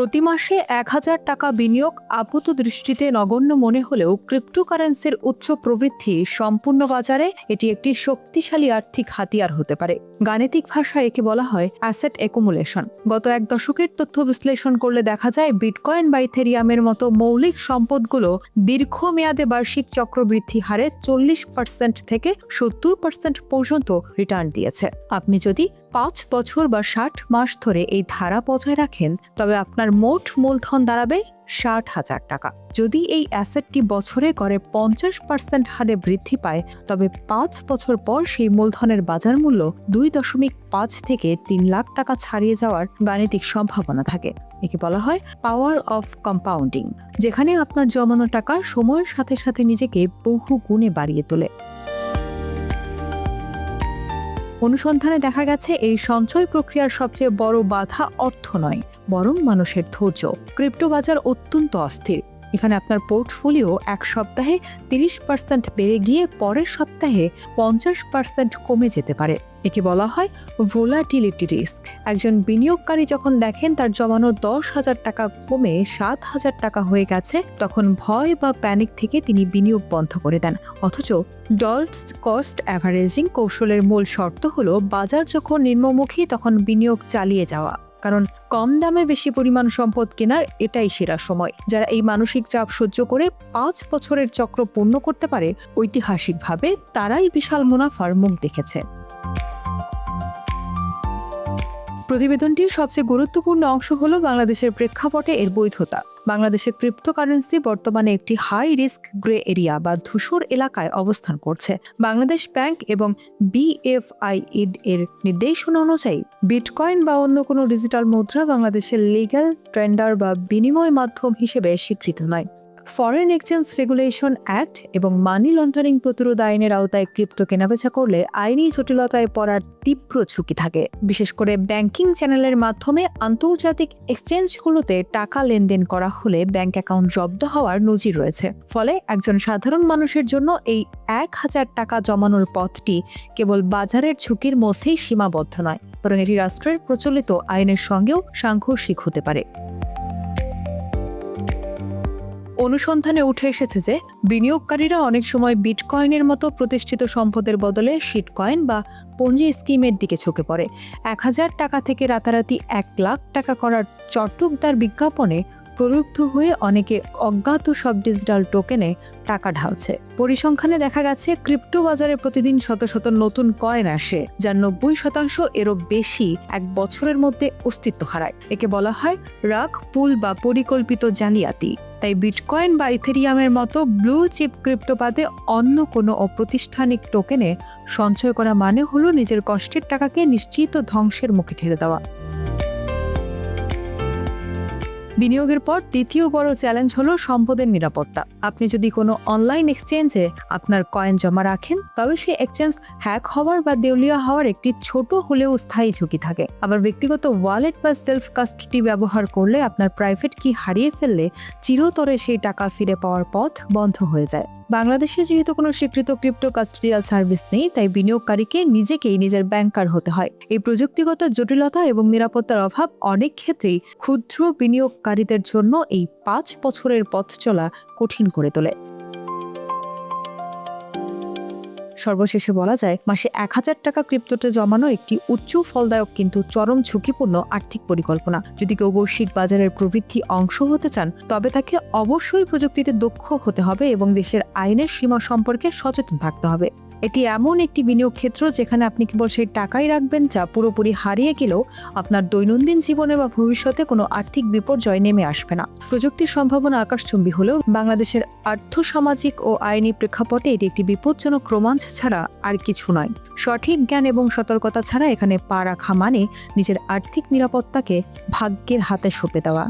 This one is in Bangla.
প্রতি মাসে ১,০০০ টাকা বিনিয়োগ আপাত দৃষ্টিতে নগণ্য মনে হলেও ক্রিপ্টোকারেন্সির উচ্চ প্রবৃদ্ধি সম্পূর্ণ বাজারে এটি একটি শক্তিশালী আর্থিক হাতিয়ার হতে পারে। গাণিতিক ভাষায় একে বলা হয় অ্যাসেট অ্যাকুমুলেশন। গত এক দশকের তথ্য বিশ্লেষণ করলে দেখা যায় বিটকয়েন বা ইথেরিয়ামের মতো মৌলিক সম্পদগুলো দীর্ঘমেয়াদে বার্ষিক চক্রবৃদ্ধি হারে ৪০% থেকে ৭০% পর্যন্ত রিটার্ন দিয়েছে। আপনি যদি ৫ বছর বা ৬০ মাস ধরে এই ধারা বজায় রাখেন তবে আপনার মোট মূলধন দাঁড়াবে ৬০,০০০ টাকা। যদি এই অ্যাসেটটি বছরে গড়ে ৫০% হারে বৃদ্ধি পায় তবে ৫ বছর পর সেই মূলধনের বাজার মূল্য ২.৫ থেকে ৩ লাখ টাকা ছাড়িয়ে যাওয়ার গাণিতিক সম্ভাবনা থাকে। একে বলা হয় পাওয়ার অফ কম্পাউন্ডিং, যেখানে আপনার জমানো টাকা সময়ের সাথে সাথে নিজেকে বহু গুণে বাড়িয়ে তোলে। অনুসন্ধানে দেখা গেছে এই সঞ্চয় প্রক্রিয়ার সবচেয়ে বড় বাধা অর্থ নয়, বরং মানুষের ধৈর্য। ক্রিপ্টো বাজার অত্যন্ত অস্থির। এখানে আপনার পোর্টফোলিও এক সপ্তাহে ৩০% বেড়ে গিয়ে পরের সপ্তাহে ৫০% কমে যেতে পারে। একে বলা হয় ভোলাটিলিটি রিস্ক। একজন বিনিয়োগকারী যখন দেখেন তার জমানো ১০,০০০ টাকা কমে ৭,০০০ টাকা হয়ে গেছে, তখন ভয় বা প্যানিক থেকে তিনি বিনিয়োগ বন্ধ করে দেন। অথচ ডলস কস্ট অ্যাভারেজিং কৌশলের মূল শর্ত হলো বাজার যখন নিম্নমুখী তখন বিনিয়োগ চালিয়ে যাওয়া, কারণ কম দামে বেশি পরিমাণ সম্পদ কেনার এটাই সেরা সময়। যারা এই মানসিক চাপ সহ্য করে ৫ বছরের চক্র পূর্ণ করতে পারে, ঐতিহাসিকভাবে তারাই বিশাল মুনাফার মুখ দেখেছে। প্রতিবেদনটির সবচেয়ে গুরুত্বপূর্ণ অংশ হলো বাংলাদেশের প্রেক্ষাপটে এর বৈধতা। বাংলাদেশে ক্রিপ্টোকারেন্সি বর্তমানে একটি হাই রিস্ক গ্রে এরিয়া বা ধূসর এলাকায় অবস্থান করছে। বাংলাদেশ ব্যাংক এবং BFID এর নির্দেশনা অনুযায়ী বিটকয়েন বা অন্য কোনো ডিজিটাল মুদ্রা বাংলাদেশের লিগ্যাল টেন্ডার বা বিনিময় মাধ্যম হিসেবে স্বীকৃত নয়। ফরেন এক্সচেঞ্জ রেগুলেশন অ্যাক্ট এবং মানি লন্ডারিং প্রতিরোধ আইনের আওতায় ক্রিপ্টো কেনাবেচা করলে আইনি জটিলতায় পড়ার তীব্র ঝুঁকি থাকে। বিশেষ করে ব্যাংকিং চ্যানেলের মাধ্যমে আন্তর্জাতিক এক্সচেঞ্জগুলোতে টাকা লেনদেন করা হলে ব্যাংক অ্যাকাউন্ট জব্দ হওয়ার নজির রয়েছে। ফলে একজন সাধারণ মানুষের জন্য এই ১,০০০ টাকা জমানোর পথটি কেবল বাজারের ঝুঁকির মধ্যেই সীমাবদ্ধ নয়, বরং এটি রাষ্ট্রের প্রচলিত আইনের সঙ্গেও সাংঘর্ষিক হতে পারে। অনুসন্ধানে উঠে এসেছে যে বিনিয়োগকারীরা অনেক সময় বিটকয়েনের মতো প্রতিষ্ঠিত সম্পদের বদলে শিটকয়েন বা পঞ্জি স্কিমের দিকে ঝুঁকে পড়ে। ১,০০০ টাকা থেকে রাতারাতি ১ লাখ টাকা করার চটকদার বিজ্ঞাপনে প্রলুব্ধ হয়ে অনেকে অজ্ঞাত সব ডিজিটাল টোকেনে টাকা ঢালছে। পরিসংখ্যানে দেখা গেছে ক্রিপ্টো বাজারে প্রতিদিন শত শত নতুন কয়েন আসে, যার ৯০% এরও বেশি এক বছরের মধ্যে অস্তিত্ব হারায়। একে বলা হয় রাগ পুল বা পরিকল্পিত জালিয়াতি। তাই বিটকয়েন বা ইথেরিয়ামের মতো ব্লু চিপ ক্রিপ্টো বাদে অন্য কোনো অপ্রাতিষ্ঠানিক টোকেনে সঞ্চয় করা মানে হলো নিজের কষ্টের টাকাকে নিশ্চিত ধ্বংসের মুখে ঠেলে দেওয়া। বিনিয়োগের পর দ্বিতীয় বড় চ্যালেঞ্জ হলো সম্পদের নিরাপত্তা। আপনি যদি কোনো অনলাইন এক্সচেঞ্জে আপনার কয়েন জমা রাখেন তবে সেই এক্সচেঞ্জ হ্যাক হওয়ার বা দেউলিয়া হওয়ার একটি ছোট হলেও স্থায়ী ঝুঁকি থাকে। আবার ব্যক্তিগত ওয়ালেট বা সেলফ কাস্টডি ব্যবহার করলে আপনার প্রাইভেট কি হারিয়ে ফেললে চিরতরে সেই টাকা ফিরে পাওয়ার পথ বন্ধ হয়ে যায়। বাংলাদেশে যেহেতু কোনো স্বীকৃত ক্রিপ্টো কাস্টোডিয়াল সার্ভিস নেই, তাই বিনিয়োগকারীকে নিজেকেই নিজের ব্যাংকার হতে হয়। এই প্রযুক্তিগত জটিলতা এবং নিরাপত্তার অভাব অনেক ক্ষেত্রেই ক্ষুদ্র বিনিয়োগকারীদের জন্য এই ৫ বছরের পথ চলা কঠিন করে তোলে। সর্বশেষে বলা যায় মাসে ১,০০০ টাকা ক্রিপ্টোতে জমানো একটি উচ্চ ফলদায়ক কিন্তু চরম ঝুঁকিপূর্ণ আর্থিক পরিকল্পনা। যদি কেউ বৈশ্বিক বাজারের প্রবৃদ্ধি অংশ হতে চান তবে তাকে অবশ্যই প্রযুক্তিতে দক্ষ হতে হবে এবং দেশের আইনের সীমা সম্পর্কে সচেতন থাকতে হবে। এটি এমন একটি বিনিয়োগ ক্ষেত্র যেখানে আপনি কেবল সেই টাকাই রাখবেন যা পুরোপুরি হারিয়ে গেলেও আপনার দৈনন্দিন জীবনে বা ভবিষ্যতে কোনো আর্থিক বিপর্যয় নেমে আসবে না। প্রযুক্তির সম্ভাবনা আকাশচুম্বী হলেও বাংলাদেশের আর্থসামাজিক ও আইনি প্রেক্ষাপটে এটি একটি বিপজ্জনক রোমাঞ্চ ছাড়া আর কিছু নয়। সঠিক জ্ঞান এবং সতর্কতা ছাড়া এখানে পা রাখা মানে নিজের আর্থিক নিরাপত্তাকে ভাগ্যের হাতে সঁপে দেওয়া।